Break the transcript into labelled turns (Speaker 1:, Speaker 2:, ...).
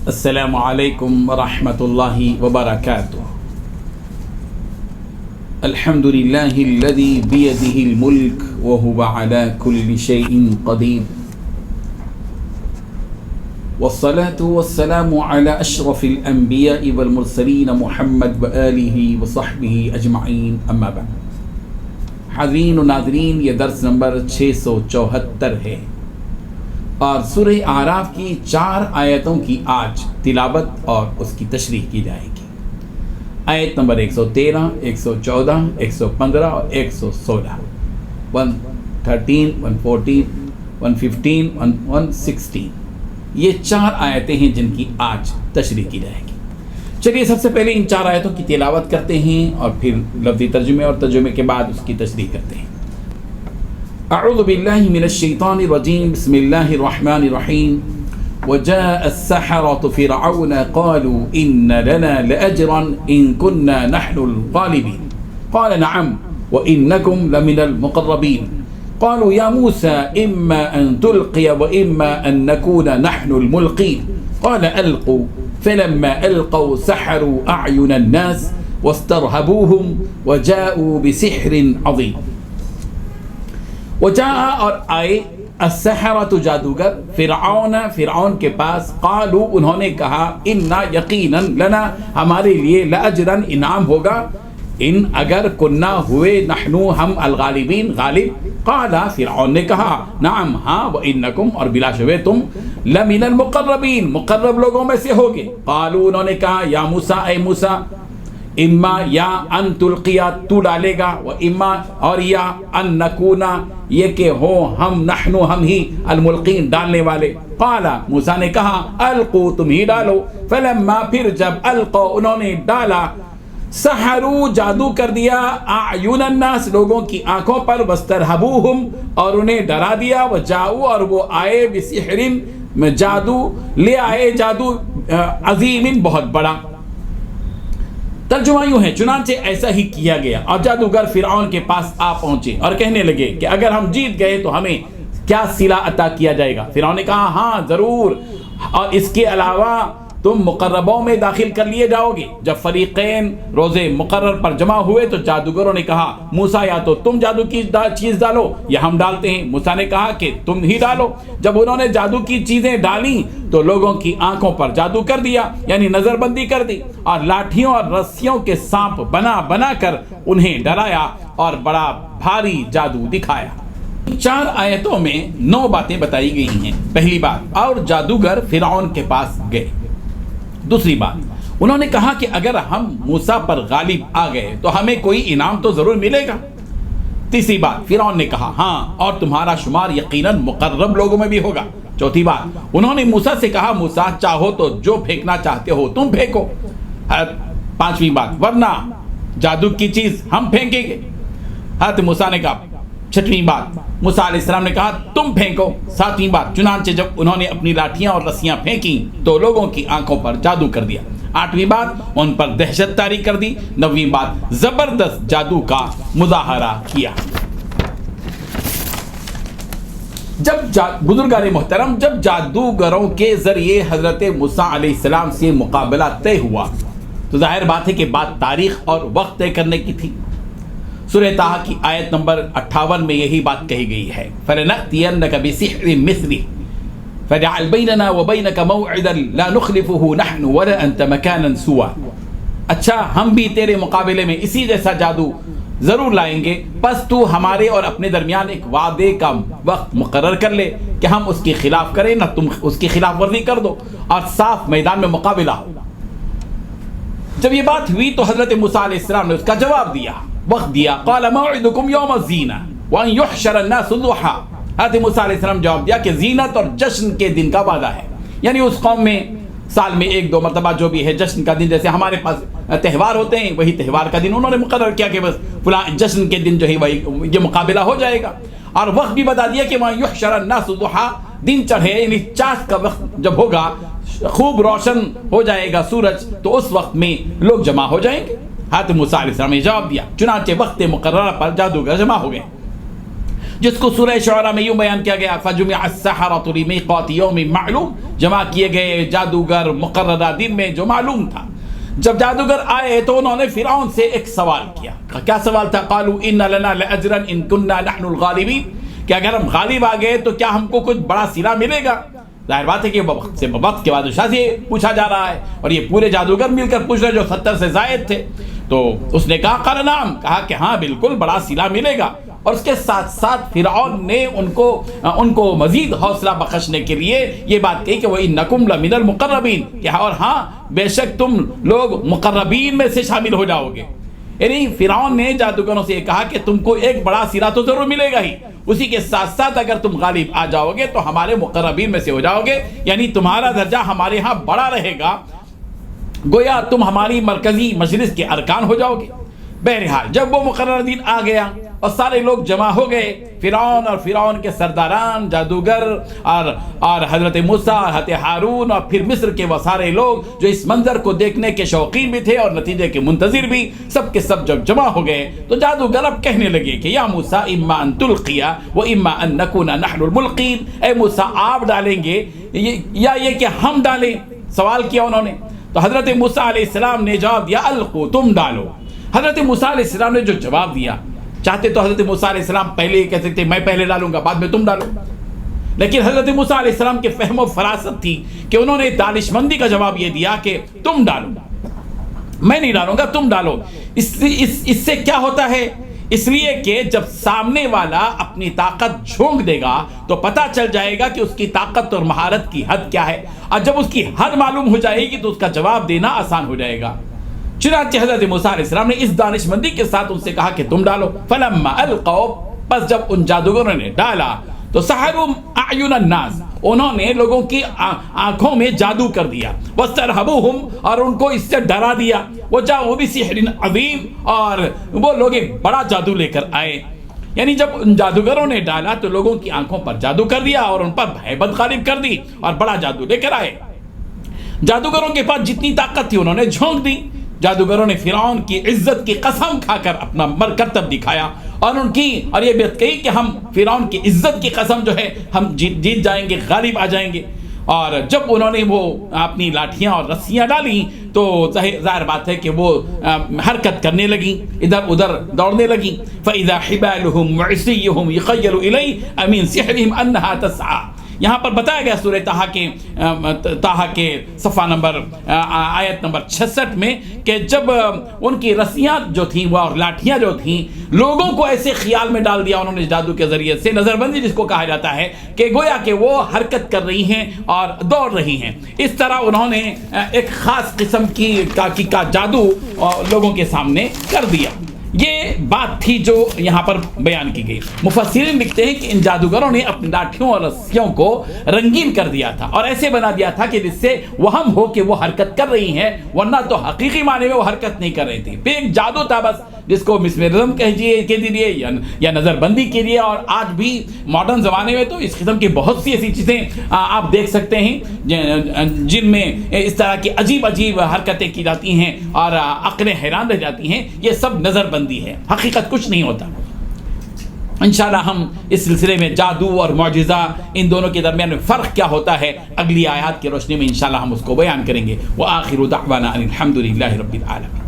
Speaker 1: السلام علیکم ورحمۃ اللہ وبرکاتہ۔ الحمد للہ الذی بیدہ الملک وہو علی کل شیء قدیر، والصلاة والسلام علی اشرف الانبیاء والمرسلین محمد وآلہ وصحبہ اجمعین، اما بعد۔ حاضرین و ناظرین، یہ درس نمبر 674 ہے اور سورہ اعراف کی 4 آیتوں کی آج تلاوت اور اس کی تشریح کی جائے گی۔ آیت نمبر 113، 114، 115 اور 116، 113، 114، 115، 116، یہ 4 آیتیں ہیں جن کی آج تشریح کی جائے گی۔ چلیے سب سے پہلے ان 4 آیتوں کی تلاوت کرتے ہیں اور پھر لفظی ترجمے اور ترجمے کے بعد اس کی تشریح کرتے ہیں۔ اعوذ باللہ من الشیطان الرجیم، بسم اللہ الرحمن الرحیم۔ وجاء السحرة فرعون قالوا إن لنا لأجرا إن كنا نحن الغالبين قال نعم وإنكم لمن المقربين قالوا يا موسى إما أن تلقي وإما أن نكون نحن الملقين قال ألقوا فلما ألقوا سحروا أعين الناس واسترهبوهم وجاءوا بسحر عظيم۔ وجاء اور آئے السحرۃ جادوگر فرعون کے پاس، قالوا انہوں نے کہا، انا یقینا لنا ہمارے لیے لاجرا انعام ہوگا، ان اگر کننا ہوئے نحنو ہم الغالبین غالب، قال فرعون نے کہا نعم ہاں، وانکم اور بلا شبہ تم لمن المقربین مقرب لوگوں میں سے ہوگے۔ قالوا انہوں نے کہا یا موسیٰ اے موسیٰ، اما یا ان تلقیا تو ڈالے گا، و اما اور یا ان نکونا یہ کہ ہو ہم نحنو ہم ہی الملقین ڈالنے والے۔ قال موسیٰ نے کہا القو تم ہی ڈالو، فلما پھر جب القو انہوں نے ڈالا، سحروا جادو کر دیا، اعین الناس لوگوں کی آنکھوں پر، واسترہبوہم اور انہیں ڈرا دیا، وجاؤ اور وہ آئے، بسحر جادو لے آئے، جادو عظیم بہت بڑا۔ ترجمہ یوں ہے، چنانچہ ایسا ہی کیا گیا اور جادوگر فرعون کے پاس آ پہنچے اور کہنے لگے کہ اگر ہم جیت گئے تو ہمیں کیا صلہ عطا کیا جائے گا؟ فرعون نے کہا ہاں ضرور، اور اس کے علاوہ تم مقربوں میں داخل کر لیے جاؤ گے۔ جب فریقین روزے مقرر پر جمع ہوئے تو جادوگروں نے کہا موسیٰ یا تو تم جادو کی چیز ڈالو یا ہم ڈالتے ہیں۔ موسیٰ نے کہا کہ تم ہی ڈالو۔ جب انہوں نے جادو کی چیزیں ڈالیں تو لوگوں کی آنکھوں پر جادو کر دیا، یعنی نظر بندی کر دی، اور لاٹھیوں اور رسیوں کے سانپ بنا بنا کر انہیں ڈرایا اور بڑا بھاری جادو دکھایا۔ 4 آیتوں میں 9 باتیں بتائی گئی ہیں۔ پہلی بات، اور جادوگر فرعون کے پاس گئے۔ دوسری بات، انہوں نے کہا کہ اگر ہم موسیٰ پر غالب آ گئے تو ہمیں کوئی انعام تو ضرور ملے گا۔ تیسری بات، فرعون نے کہا ہاں اور تمہارا شمار یقیناً مقرب لوگوں میں بھی ہوگا۔ چوتھی بات، انہوں نے موسیٰ سے کہا موسیٰ چاہو تو جو پھینکنا چاہتے ہو تم پھینکو۔ پانچویں بات، ورنہ جادو کی چیز ہم پھینکیں گے۔ حضرت موسیٰ نے کہا۔ چھٹویں بات، موسیٰ علیہ السلام نے کہا تم پھینکو۔ ساتویں بات، چنانچہ جب انہوں نے اپنی لاٹھیاں اور رسیاں پھینکیں تو لوگوں کی آنکھوں پر جادو کر دیا۔ آٹھویں بات، ان پر دہشت طاری کر دی۔ نویں بات، زبردست جادو کا مظاہرہ کیا۔ بزرگان محترم، جب جادوگروں کے ذریعے حضرت موسیٰ علیہ السلام سے مقابلہ طے ہوا تو ظاہر بات ہے کہ بات تاریخ اور وقت طے کرنے کی تھی۔ سورہ طٰہٰ کی آیت نمبر 58 میں یہی بات کہی گئی ہے، فَلَنَأْتِيَنَّكَ بِسِحْرٍ مِثْلِهِ فَاجْعَلْ بَيْنَنَا وَبَيْنَكَ مَوْعِدًا لَا نُخْلِفُهُ نَحْنُ وَلَا أَنْتَ مَكَانًا سُوًى۔ اچھا ہم بھی تیرے مقابلے میں اسی جیسا جادو ضرور لائیں گے، پس تو ہمارے اور اپنے درمیان ایک وعدے کا وقت مقرر کر لے کہ ہم اس کی خلاف کریں نہ تم اس کی خلاف ورزی کر دو، اور صاف میدان میں مقابلہ ہو۔ جب یہ بات ہوئی تو حضرت موسیٰ علیہ السلام نے اس کا جواب دیا، وقت دیا۔ قال موعدکم یوم الزینہ وان یحشر الناس ضحی۔ حضرت موسیٰ علیہ السلام جواب دیا کہ زینت اور جشن کے دن کا وعدہ ہے، یعنی اس قوم میں سال میں 1-2 مرتبہ جو بھی ہے جشن کا دن، جیسے ہمارے پاس تہوار ہوتے ہیں وہی تہوار کا دن انہوں نے مقرر کیا کہ بس فلاں جشن کے دن جو ہے وہی یہ مقابلہ ہو جائے گا، اور وقت بھی بتا دیا کہ وان یحشر الناس ضحی، دن چڑھے یعنی چاس کا وقت جب ہوگا، خوب روشن ہو جائے گا سورج، تو اس وقت میں لوگ جمع ہو جائیں گے۔ حضرت موسیٰ علیہ السلام نے جواب دیا، چنانچہ وقت مقررہ پر جادوگر جمع ہو گئے۔ جس کو سورہ شعراء میں یوں بیان کیا گیا فجمع السحرۃ لمیقات یوم معلوم، جمع کیے گئے جادوگر مقررہ دن میں جو معلوم تھا۔ جب جادوگر آئے تو انہوں نے فرعون سے ایک سوال کیا۔ کیا سوال تھا؟ قالوا ان لنا لاجرا ان كنا نحن الغالبین، کہ اگر ہم غالب آ گئے تو کیا ہم کو کچھ بڑا صلہ ملے گا؟ ظاہر بات ہے کہ وقت کے بادشاہ سے پوچھا جا رہا ہے، اور یہ پورے جادوگر مل کر پوچھ رہے جو 70 سے زائد تھے۔ تو اس نے کہا قال نعم، کہا کہ ہاں بالکل بڑا صلہ ملے گا۔ اور اس کے ساتھ ساتھ فرعون نے ان کو مزید حوصلہ بخشنے کے لیے یہ بات کہی کہ وَإِنَّكُمْ لَمِنَ الْمُقَرَّبِينَ، کہ اور ہاں بے شک تم لوگ مقربین میں سے شامل ہو جاؤ گے۔ یعنی فرعون نے جادوگروں سے یہ کہا کہ تم کو ایک بڑا صلہ تو ضرور ملے گا ہی، اسی کے ساتھ ساتھ اگر تم غالب آ جاؤ گے تو ہمارے مقربین میں سے ہو جاؤ گے، یعنی تمہارا درجہ ہمارے ہاں بڑا رہے گا، گویا تم ہماری مرکزی مجلس کے ارکان ہو جاؤ گے۔ بہرحال جب وہ مقررہ دن آ گیا اور سارے لوگ جمع ہو گئے، فرعون اور فرعون کے سرداران، جادوگر اور حضرت موسیٰ، حضرت ہارون، اور پھر مصر کے وہ سارے لوگ جو اس منظر کو دیکھنے کے شوقین بھی تھے اور نتیجے کے منتظر بھی، سب کے سب جب جمع ہو گئے تو جادوگر اب کہنے لگے کہ یا موسیٰ اما ان تلقی و اما ان نکون نحن الملقین، اے موسیٰ آپ ڈالیں گے یا یہ کہ ہم ڈالیں؟ سوال کیا انہوں نے۔ تو حضرت موسیٰ علیہ السلام نے جواب دیا القوا، تم ڈالو۔ حضرت موسیٰ علیہ السلام نے جو جواب دیا، چاہتے تو حضرت موسیٰ علیہ السلام پہلے یہ کہہ سکتے میں پہلے ڈالوں گا بعد میں تم ڈالو، لیکن حضرت موسیٰ علیہ السلام کے فہم و فراست تھی کہ انہوں نے دانشمندی کا جواب یہ دیا کہ تم ڈالو، میں نہیں ڈالوں گا تم ڈالو۔ اس سے کیا ہوتا ہے؟ اس لیے کہ جب سامنے والا اپنی طاقت جھونک دے گا تو پتہ چل جائے گا کہ اس کی طاقت اور مہارت کی حد کیا ہے، اور جب اس کی حد معلوم ہو جائے گی تو اس کا جواب دینا آسان ہو جائے گا۔ چنانچہ حضرت موسیٰ علیہ السلام نے اس دانشمندی کے ساتھ ان سے کہا کہ تم ڈالو۔ فلما القوا، پس جب ان جادوگروں نے ڈالا تو سحروا اعین الناس، انہوں نے لوگوں کی آنکھوں میں جادو کر دیا، واسترهبوهم، اور ان کو اس سے ڈرا دیا، وجاءوا بسحر عظیم، اور وہ لوگ ایک بڑا جادو لے کر آئے۔ یعنی جب ان جادوگروں نے ڈالا تو لوگوں کی آنکھوں پر جادو کر دیا اور ان پر ہیبت غالب کر دی اور بڑا جادو لے کر آئے۔ جادوگروں کے پاس جتنی طاقت تھی انہوں نے جھونک دی۔ جادوگروں نے فرعون کی عزت کی قسم کھا کر اپنا مرکب دکھایا اور یہ بات کہی کہ ہم فرعون کی عزت کی قسم جو ہے ہم جیت جائیں گے، غالب آ جائیں گے۔ اور جب انہوں نے وہ اپنی لاٹھیاں اور رسیاں ڈالیں تو ظاہر بات ہے کہ وہ حرکت کرنے لگیں، ادھر ادھر دوڑنے لگیں۔ فَإِذَا حِبَالُهُمْ وَعِصِيُّهُمْ يُخَيَّلُ إِلَيْهِ مِنْ سِحْرِهِمْ أَنَّهَا تَسْعَىٰ۔ یہاں پر بتایا گیا سورہ طٰہٰ کے صفحہ نمبر آیت نمبر 66 میں کہ جب ان کی رسیاں جو تھیں وہ اور لاٹھیاں جو تھیں لوگوں کو ایسے خیال میں ڈال دیا انہوں نے جادو کے ذریعے سے، نظر بندی جس کو کہا جاتا ہے، کہ گویا کہ وہ حرکت کر رہی ہیں اور دوڑ رہی ہیں۔ اس طرح انہوں نے ایک خاص قسم کا جادو لوگوں کے سامنے کر دیا۔ یہ بات تھی جو یہاں پر بیان کی گئی۔ مفسرین لکھتے ہیں کہ ان جادوگروں نے اپنی لاٹھیوں اور رسیوں کو رنگین کر دیا تھا اور ایسے بنا دیا تھا کہ جس سے وہم ہو کہ وہ حرکت کر رہی ہیں، ورنہ تو حقیقی معنی میں وہ حرکت نہیں کر رہی تھی۔ پھر ایک جادو تھا بس، جس کو مسمرزم کہہ دیجیے یا نظر بندی کے لیے، اور آج بھی ماڈرن زمانے میں تو اس قسم کی بہت سی ایسی چیزیں آپ دیکھ سکتے ہیں جن میں اس طرح کی عجیب عجیب حرکتیں کی جاتی ہیں اور عقلیں حیران رہ جاتی ہیں۔ یہ سب نظر بندی ہے، حقیقت کچھ نہیں ہوتا۔ انشاءاللہ ہم اس سلسلے میں جادو اور معجزہ ان دونوں کے درمیان میں فرق کیا ہوتا ہے اگلی آیات کی روشنی میں انشاءاللہ ہم اس کو بیان کریں گے۔ وآخر دعوانا ان الحمدللہ رب العالمین۔